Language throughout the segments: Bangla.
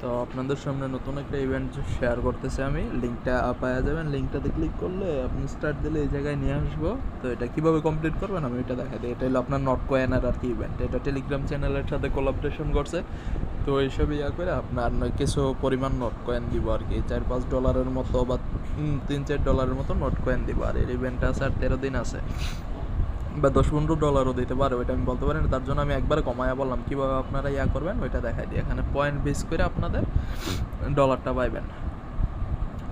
তো আপনাদের সামনে নতুন একটা ইভেন্ট শেয়ার করতেছি আমি। লিঙ্কটা পাওয়া যাবেন, লিঙ্কটাতে ক্লিক করলে আপনি স্টার্ট দিলে এই জায়গায় নিয়ে আসবো। তো এটা কিভাবে কমপ্লিট করবেন আমি এটা দেখাই দিই। এটা হলো আপনার নট কয়েনার আর কি ইভেন্ট। এটা টেলিগ্রাম চ্যানেলের সাথে কোলাবরেশন করছে। তো এইসব ইয়া করে আপনার কিছু পরিমাণ নট কয়েন দিব আর কি, $4-5 মতো বা $3-4 মতো নট কয়েন দিব। আর এর ইভেন্টটা আছে আর 13 দিন আছে, বা $10-15 দিতে পারে, ওইটা আমি বলতে পারি না। তার জন্য আমি একবার কমায়া বললাম কীভাবে আপনারা ইয়া করবেন ওইটা দেখাই দিই। এখানে পয়েন্ট বেস করে আপনাদের ডলারটা পাইবেন।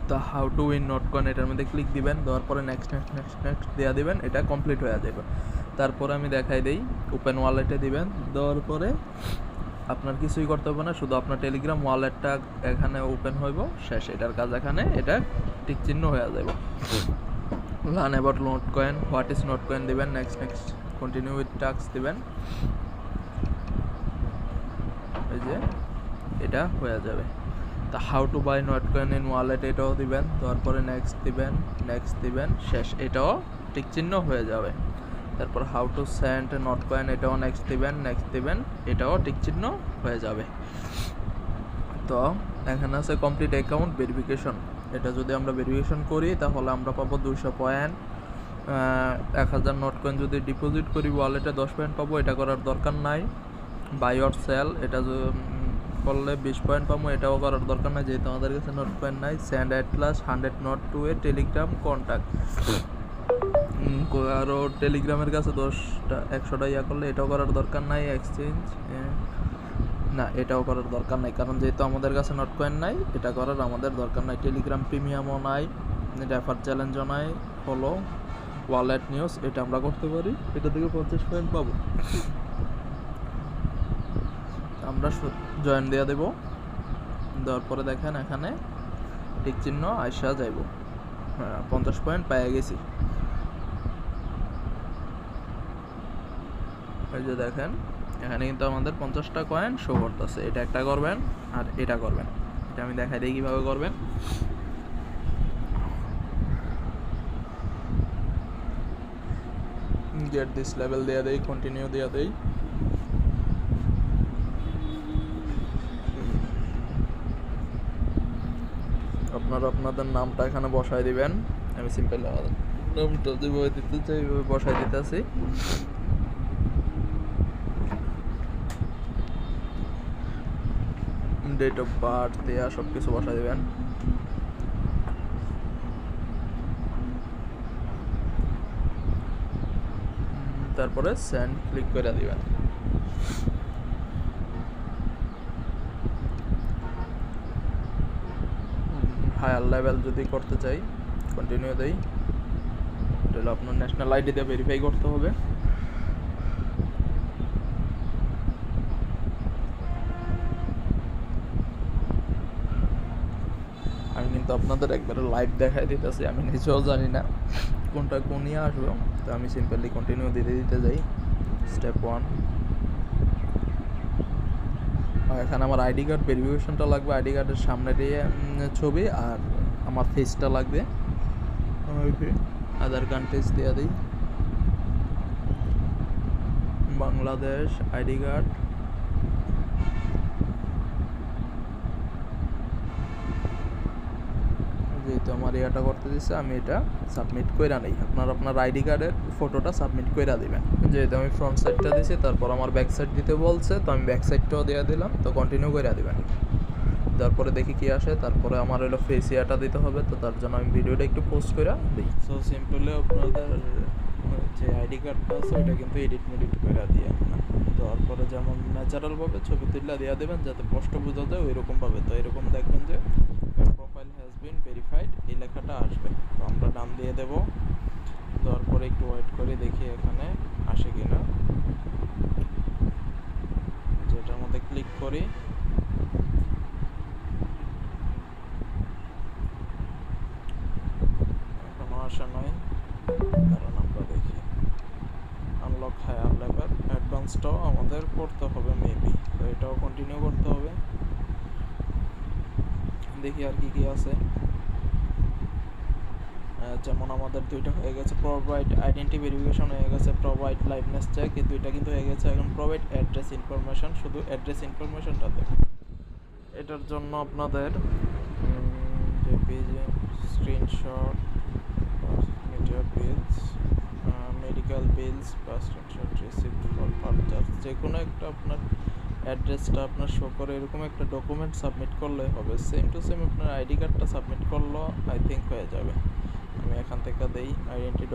তো how to win not coin এটার মধ্যে ক্লিক দিবেন, দেওয়ার পরে নেক্সট নেক্সট নেক্সট নেক্সট দেওয়া দিবেন, এটা কমপ্লিট হয়ে যাবে। তারপরে আমি দেখাই দিই, ওপেন ওয়ালেটে দিবেন, দেওয়ার পরে আপনার কিছুই করতে হবে না, শুধু আপনার টেলিগ্রাম ওয়ালেটটা এখানে ওপেন হইব, শেষ। এটার কাজ এখানে এটা টিক চিহ্ন হয়ে যাবে। Learn about Notcoin, what is Notcoin দিবেন, next next continue with task দিবেন। এই যে এটা হয়ে যাবে। তা how to buy Notcoin in wallet এটাও দিবেন, তারপরে নেক্সট দিবেন, নেক্সট দিবেন, শেষ। এটাও টিক চিহ্ন হয়ে যাবে। তারপর how to send note coin এটাও নেক্সট দিবেন, নেক্সট দিবেন, এটাও টিক চিহ্ন হয়ে যাবে। তো এখানে আছে কমপ্লিট অ্যাকাউন্ট ভেরিফিকেশন। এটা যদি আমরা ভেরিফিকেশন করি তাহলে আমরা পাবো 200 পয়েন্ট। 1000 নোট কয়েন যদি ডিপোজিট করি ওয়ালেটে 10 পয়েন্ট পাবো। এটা করার দরকার নাই। বাই অর সেল এটা করলে 20 পয়েন্ট পাবো, এটাও করার দরকার নাই যেহেতু আমাদের কাছে নোট কয়েন নাই। Send at last 100 note to a Telegram contact. আরও টেলিগ্রামের কাছে 100টা ইয়া করলে এটাও করার দরকার নাই। এক্সচেঞ্জ না, এটাও করার দরকার নাই, কারণ যেহেতু আমাদের কাছে নোট কয়েন নাই এটা করার আমাদের দরকার নাই। টেলিগ্রাম প্রিমিয়ামও নাই, রেফার চ্যালেঞ্জও নাই। ফলো ওয়ালেট নিউজ এটা আমরা করতে পারি, এটা থেকে 50 পয়েন্ট পাবো। আমরা জয়েন দেওয়া দেবো, দেওয়ার পরে দেখেন এখানে টিক চিহ্ন আইসা যাইব। হ্যাঁ, 50 পয়েন্ট পেয়ে গেছি। এই যে দেখেন এখানে কিন্তু আমাদের 50টা কয়েন শো করতেছে। এটা একটা করবেন আর এটা করবেন, এটা আমি দেখাই দিই কীভাবে করবেন। গেট দিস লেভেল দেওয়া দেই, কন্টিনিউ দেওয়া দেই। আপনারা আপনাদের নামটা এখানে বসায় দিবেন। আমি সিম্পল নামটা যেভাবে দিতে চাই ওইভাবে বসায় দিতেছি। ডেট অফ বার্থ দেওয়া সব কিছু বসায় দিবেন। তারপরে সেন্ড ক্লিক করে দিবেন। হায়ার লেভেল যদি করতে চাই কন্টিনিউ দেই। এটা আপনার ন্যাশনাল আইডি দিয়ে ভেরিফাই করতে হবে। আমি কিন্তু আপনাদের একবারে লাইভ দেখাই দিতেছি, আমি নিজেও জানি না কোনটা কোন নিয়ে আসবো। তো আমি সিম্পলি কন্টিনিউ দিতে যাই। স্টেপ 1, এখানে আমার আইডি কার্ড ভেরিফিকেশনটা লাগবে। আইডি কার্ডের সামনে দিয়ে ছবি আর আমার ফেসটা লাগবে। আদার কান্ট্রিজ দিয়ে দিই, বাংলাদেশ আইডি কার্ড। যেহেতু আমার এটা করতে দিচ্ছে আমি এটা সাবমিট কইরা নেই। আপনার আইডি কার্ডের ফটোটা সাবমিট কইরা দিবেন। যেহেতু আমি ফ্রন্ট সাইডটা দিছি, তারপর আমার ব্যাক সাইড দিতে বলছে, তো আমি ব্যাক সাইডটাও দিয়ে দিলাম। তো কন্টিনিউ কইরা দিবেন। তারপরে দেখি কি আসে। তারপরে আমার হলো ফেস ইয়াটা দিতে হবে, তো তার জন্য আমি ভিডিওটা একটু পোস্ট করে দিই। সো সিম্পলি আপনাদের যে আইডি কার্ডটা আছে ওইটা কিন্তু এডিট মেডিট করে দিয়ে না, দেওয়ার পরে যেমন ন্যাচারালভাবে ছবি তুলে দেওয়া দেবেন যাতে স্পষ্ট বোঝা যায় ওইরকমভাবে। তো এরকম দেখবেন যে প্রোফাইল হ্যাজ বিন ভেরিফাইড এই লেখাটা আসবে। তো আমরা নাম দিয়ে দেব, দেওয়ার পরে একটু ওয়েট করে দেখি এখানে আসে কিনা। যেটার মধ্যে ক্লিক করি, আসা নয়, কারণ আমরা দেখি আনলক হায়ার লেভেল অ্যাডভান্সটাও আমাদের করতে হবে মেবি। তো এটাও কন্টিনিউ করতে হবে। দেখি আর কি আছে। যেমন আমাদের দুইটা হয়ে গেছে, প্রোভাইড আইডেন্টি ভেরিফিকেশন হয়ে গেছে, প্রোভাইড লাইভনেস চেক, এই দুইটা কিন্তু হয়ে গেছে। এখন প্রোভাইড অ্যাড্রেস ইনফরমেশন, শুধু অ্যাড্রেস ইনফরমেশনটা দেব। এটার জন্য আপনাদের যে পেজে স্ক্রিনশট মিডিয়া বিলস, মেডিকেল বিলস বা স্ক্রিনশট রিসিপ্ট ফর পারচেজ, যে কোনো একটা আপনার অ্যাড্রেসটা আপনার শো করে এরকম একটা ডকুমেন্ট সাবমিট করলে হবে। সেম টু সেম আপনার আইডি কার্ডটা সাবমিট করলেও আই থিঙ্ক হয়ে যাবে। আমি এখান থেকে দেই আইডেন্টি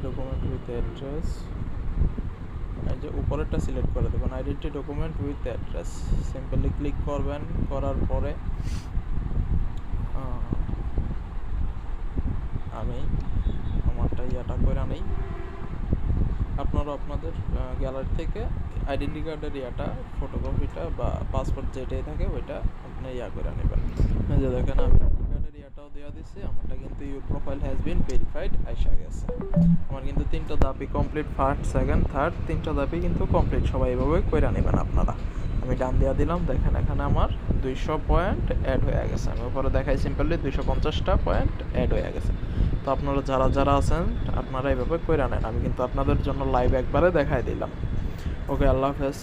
ডকুমেন্ট উইথ অ্যাড্রেস, এই যে উপরেরটা সিলেক্ট করে দেবেন identity document with address, simply click করবেন। করার পরে আমি আমারটা ইয়াটা করে নেই, আপনারা আপনাদের গ্যালারি থেকে আইডেন্টি কার্ডের ইয়াটা ফটোকপিটা বা পাসপোর্ট যেটাই থাকে ওইটা আপনি ইয়া করে নেবেন। যে দেখেন আমি আইডি কার্ডের ইয়াটাও দেওয়া দিচ্ছি, আমারটা কিন্তু your profile has been verified আইসা গেছে। আমার কিন্তু 3টা ধাপই কমপ্লিট, ফার্স্ট সেকেন্ড থার্ড 3টা ধাপই কিন্তু কমপ্লিট। সবাই এভাবে করে নেবেন আপনারা। আমি ডান দেওয়া দিলাম, দেখেন এখানে আমার 200 পয়েন্ট অ্যাড হয়ে গেছে। আমি উপরে দেখাই সিম্পলি 250টা পয়েন্ট অ্যাড হয়ে গেছে। তো আপনারা যারা আছেন আপনারা এইভাবে করে নেন। আমি কিন্তু আপনাদের জন্য লাইভ একবারে দেখাই দিলাম। ওকে, আল্লাহ হাফেজ।